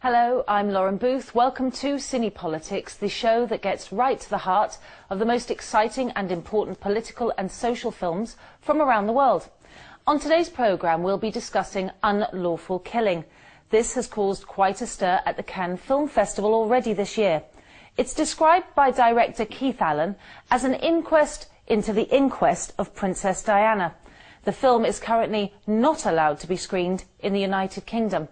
Hello, I'm Lauren Booth. Welcome to CinePolitics, the show that gets right to the heart of the most exciting and important political and social films from around the world. On today's programme, we'll be discussing Unlawful Killing. This has caused quite a stir at the Cannes Film Festival already this year. It's described by director Keith Allen as an inquest into the inquest of Princess Diana. The film is currently not allowed to be screened in the United Kingdom.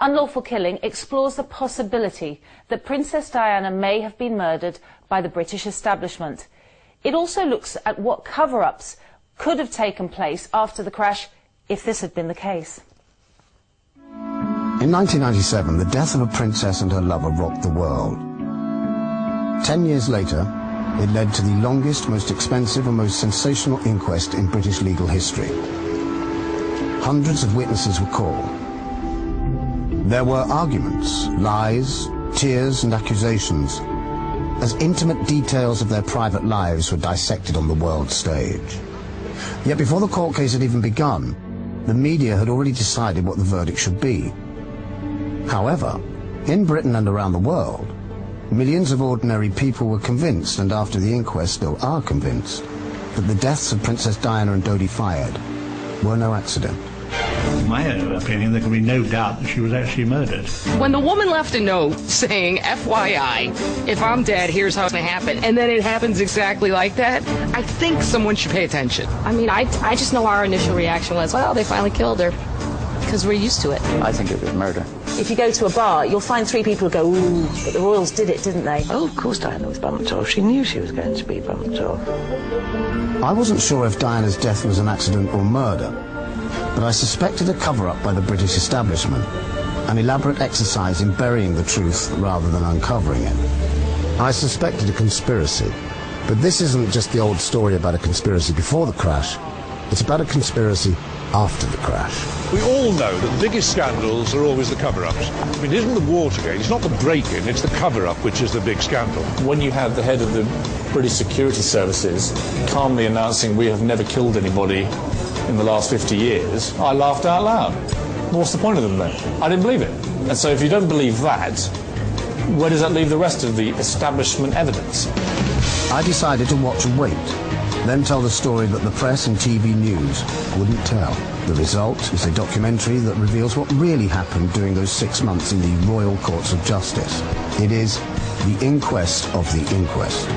Unlawful Killing explores the possibility that Princess Diana may have been murdered by the British establishment. It also looks at what cover-ups could have taken place after the crash if this had been the case. In 1997, the death of a princess and her lover rocked the world. 10 years later, it led to the longest, most expensive and most sensational inquest in British legal history. Hundreds of witnesses were called. There were arguments, lies, tears and accusations, as intimate details of their private lives were dissected on the world stage. Yet before the court case had even begun, the media had already decided what the verdict should be. However, in Britain and around the world, millions of ordinary people were convinced, and after the inquest still are convinced, that the deaths of Princess Diana and Dodi Fayed were no accident. In my opinion, there can be no doubt that she was actually murdered. When the woman left a note saying, FYI, if I'm dead, here's how it's going to happen, and then it happens exactly like that, I think someone should pay attention. I mean, I just know our initial reaction was, well, they finally killed her, because we're used to it. I think it was murder. If you go to a bar, you'll find three people who go, ooh, but the royals did it, didn't they? Oh, of course Diana was bumped off. She knew she was going to be bumped off. I wasn't sure if Diana's death was an accident or murder, but I suspected a cover-up by the British establishment, an elaborate exercise in burying the truth rather than uncovering it. I suspected a conspiracy, but this isn't just the old story about a conspiracy before the crash, it's about a conspiracy after the crash. We all know that the biggest scandals are always the cover-ups. I mean, it isn't the Watergate, it's not the break-in, it's the cover-up which is the big scandal. When you have the head of the British security services calmly announcing we have never killed anybody in the last 50 years, I laughed out loud. What's the point of them then? I didn't believe it. And so if you don't believe that, where does that leave the rest of the establishment evidence? I decided to watch and wait, then tell the story that the press and TV news wouldn't tell. The result is a documentary that reveals what really happened during those 6 months in the Royal Courts of Justice. It is the inquest of the inquest.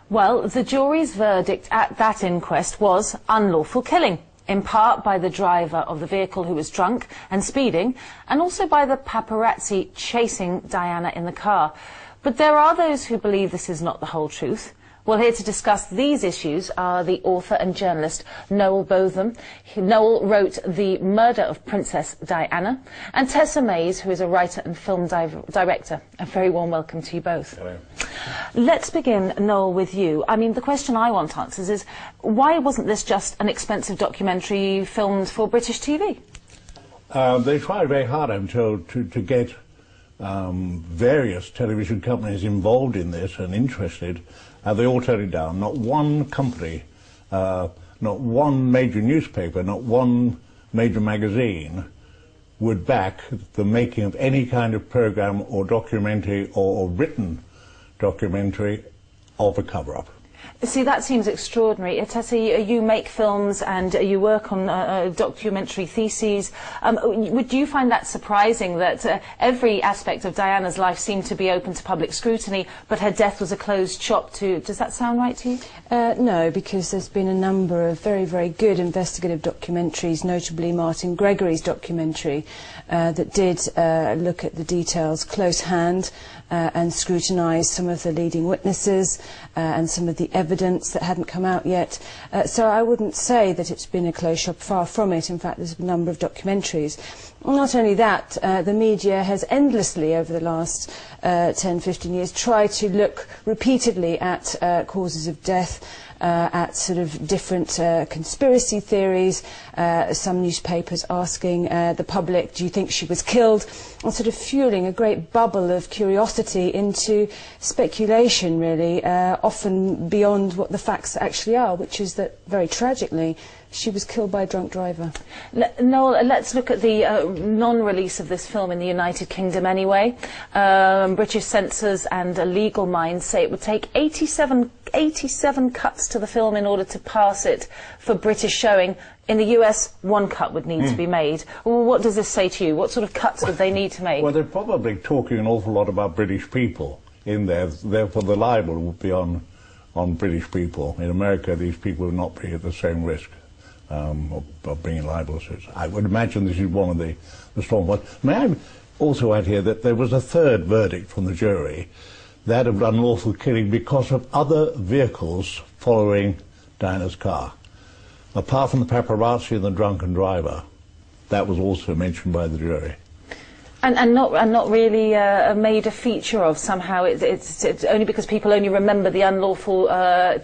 Well, the jury's verdict at that inquest was unlawful killing, in part by the driver of the vehicle who was drunk and speeding, and also by the paparazzi chasing Diana in the car. But there are those who believe this is not the whole truth. Well, here to discuss these issues are the author and journalist Noel Botham. Noel wrote The Murder of Princess Diana, and Tessa Mays, who is a writer and film director. A very warm welcome to you both. Hello. Let's begin, Noel, with you. I mean, the question I want answers is, why wasn't this just an expensive documentary filmed for British TV? They tried very hard, I'm told, to get various television companies involved in this and interested. They all turned it down. Not one company, not one major newspaper, not one major magazine would back the making of any kind of program or documentary or written documentary of a cover-up. See, that seems extraordinary. Tessa, you make films and you work on documentary theses. Would you find that surprising that every aspect of Diana's life seemed to be open to public scrutiny, but her death was a closed shop too? Does that sound right to you? No, because there's been a number of very, very good investigative documentaries, notably Martin Gregory's documentary, that did look at the details close hand and scrutinise some of the leading witnesses and some of the evidence that hadn't come out yet. So I wouldn't say that it's been a closed shop, far from it. In fact, there's a number of documentaries. Not only that, the media has endlessly, over the last 10, 15 years, tried to look repeatedly at causes of death, at sort of different conspiracy theories, some newspapers asking the public, do you think she was killed, and sort of fueling a great bubble of curiosity into speculation, really, often beyond what the facts actually are, which is that, very tragically, she was killed by a drunk driver. Noel, let's look at the non-release of this film in the United Kingdom anyway. British censors and legal minds say it would take 87 cuts to the film in order to pass it for British showing. In the US, 1 cut would need to be made. Well, what does this say to you? What sort of cuts would they need to make? Well, they're probably talking an awful lot about British people in there, therefore the libel would be on British people. In America, these people would not be at the same risk of bringing libel suits. I would imagine this is one of the strong ones. May I also add here that there was a third verdict from the jury, that of unlawful killing because of other vehicles following Diana's car. Apart from the paparazzi and the drunken driver, that was also mentioned by the jury. And not really made a feature of somehow. It's only because people only remember the unlawful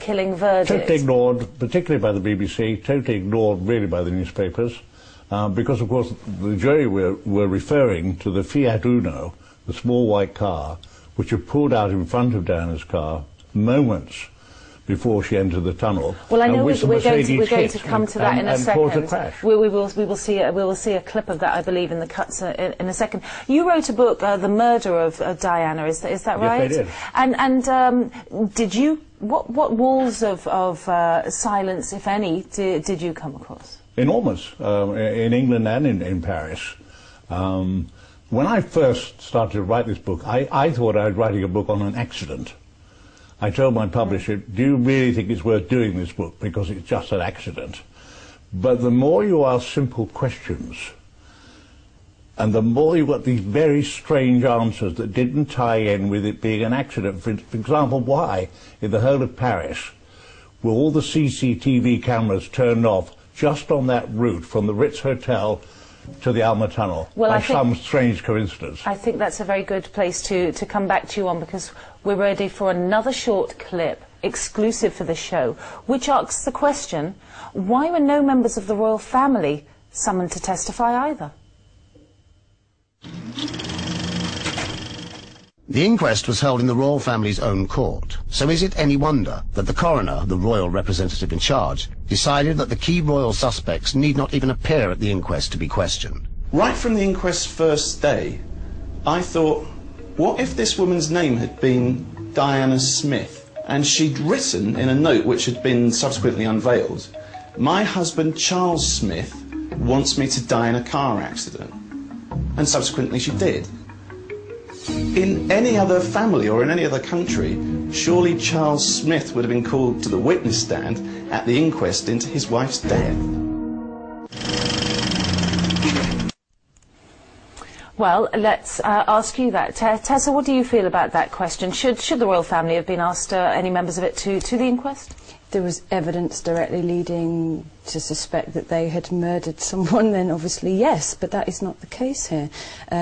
killing verdict. Totally ignored, particularly by the BBC, totally ignored really by the newspapers, because of course the jury were referring to the Fiat Uno, the small white car, which had pulled out in front of Diana's car moments before she entered the tunnel. Well, I know we're going to come to that in a second. We will see a clip of that, I believe, in the cuts in a second. You wrote a book, The Murder of Diana. Is that right? Yes, I did. And did you? What walls of silence, if any, did you come across? Enormous, in England and in Paris. When I first started to write this book, I thought I was writing a book on an accident. I told my publisher, do you really think it's worth doing this book because it's just an accident? But the more you ask simple questions, and the more you got these very strange answers that didn't tie in with it being an accident. For example, why, in the whole of Paris, were all the CCTV cameras turned off just on that route from the Ritz Hotel to the Alma Tunnel, by some strange coincidence? I think that's a very good place to come back to you on, because we're ready for another short clip, exclusive for the show, which asks the question, why were no members of the royal family summoned to testify either? The inquest was held in the royal family's own court, so is it any wonder that the coroner, the royal representative in charge, decided that the key royal suspects need not even appear at the inquest to be questioned? Right from the inquest's first day, I thought, what if this woman's name had been Diana Smith, and she'd written in a note which had been subsequently unveiled, my husband Charles Smith wants me to die in a car accident, and subsequently she did. In any other family or in any other country, surely Charles Smith would have been called to the witness stand at the inquest into his wife's death. Well, let's ask you that. Tessa, what do you feel about that question? Should the royal family have been asked, any members of it, to the inquest? There was evidence directly leading to suspect that they had murdered someone, then obviously yes, but that is not the case here.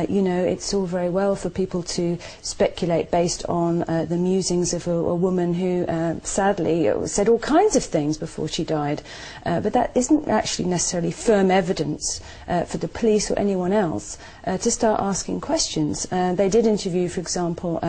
You know, it's all very well for people to speculate based on the musings of a woman who sadly said all kinds of things before she died, but that isn't actually necessarily firm evidence for the police or anyone else to start asking questions. They did interview, for example,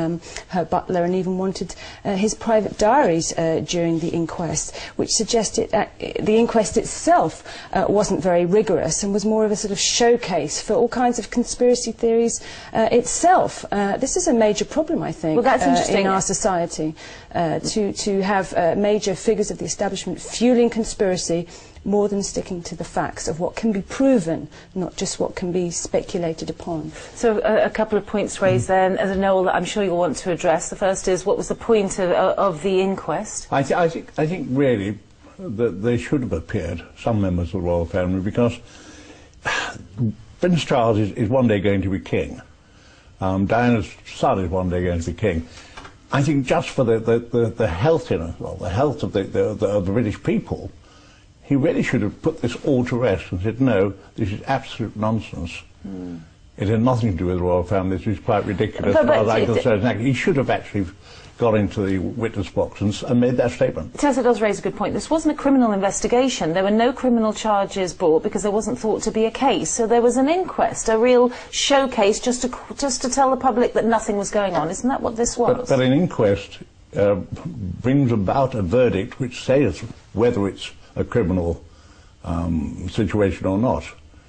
her butler, and even wanted his private diaries during the inquest, which suggested the inquest itself wasn't very rigorous and was more of a sort of showcase for all kinds of conspiracy theories itself. This is a major problem, I think, in our society, to have major figures of the establishment fueling conspiracy more than sticking to the facts of what can be proven, not just what can be speculated upon. So a couple of points raised there, and Noel, that I'm sure you'll want to address. The first is, what was the point of the inquest? I think really that they should have appeared, some members of the royal family, because Prince Charles is one day going to be king. Diana's son is one day going to be king. I think just for the health, the health of the British people, he really should have put this all to rest and said, no, this is absolute nonsense. It had nothing to do with the royal family. This is quite ridiculous. He should have actually got into the witness box and made that statement. Tessa does raise a good point. This wasn't a criminal investigation. There were no criminal charges brought because there wasn't thought to be a case. So there was an inquest, a real showcase, just to tell the public that nothing was going on. Isn't that what this was? But an inquest brings about a verdict which says whether it's a criminal situation or not.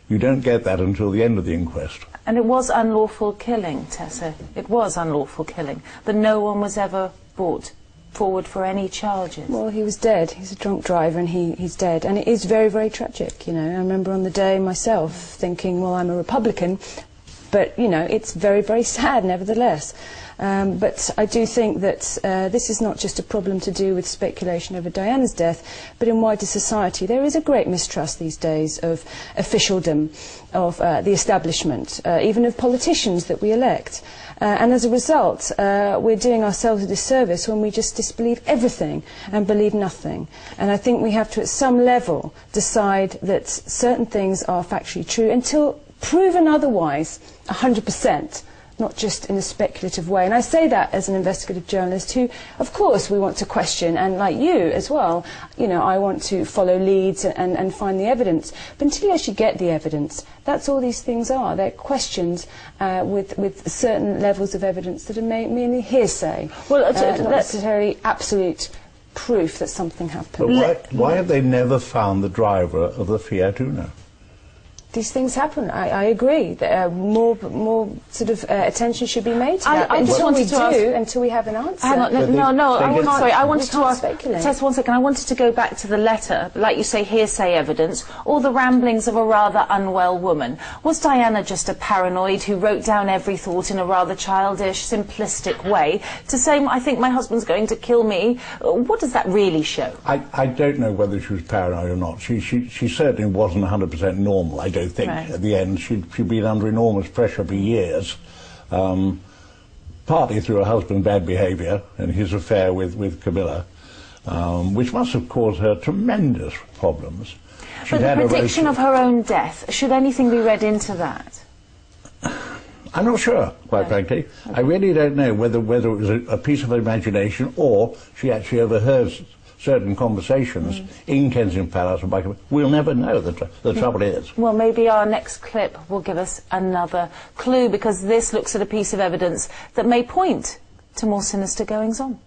You don't get that until the end of the inquest. And it was unlawful killing, Tessa. It was unlawful killing. But no one was ever brought forward for any charges. Well, he was dead. He's a drunk driver and he's dead. And it is very, very tragic, you know. I remember on the day myself thinking, well, I'm a Republican, but, you know, it's very, very sad nevertheless. But I do think that this is not just a problem to do with speculation over Diana's death, but in wider society. There is a great mistrust these days of officialdom, of the establishment, even of politicians that we elect. And as a result, we're doing ourselves a disservice when we just disbelieve everything and believe nothing. And I think we have to, at some level, decide that certain things are factually true until proven otherwise, 100%. Not just in a speculative way. And I say that as an investigative journalist who, of course, we want to question, and like you as well, you know, I want to follow leads and find the evidence. But until you actually get the evidence, that's all these things are. They're questions with certain levels of evidence that are merely hearsay. Well, not necessarily absolute proof that something happened. But why have they never found the driver of the Fiat Uno? These things happen. I agree. More sort of attention should be made to that. Until we have an answer. Hang on, I wanted to ask. Tess, 1 second. I wanted to go back to the letter, like you say, hearsay evidence, or the ramblings of a rather unwell woman. Was Diana just a paranoid who wrote down every thought in a rather childish, simplistic way to say, I think my husband's going to kill me? What does that really show? I don't know whether she was paranoid or not. She certainly wasn't 100% normal. I don't think. Right. At the end, she'd been under enormous pressure for years, partly through her husband's bad behaviour and his affair with Camilla, which must have caused her tremendous problems. But the prediction of her own death, should anything be read into that? I'm not sure, quite frankly. Okay. I really don't know whether it was a piece of her imagination or she actually overheard certain conversations in Kensington Palace. We'll never know. The trouble is. Well, maybe our next clip will give us another clue, because this looks at a piece of evidence that may point to more sinister goings-on.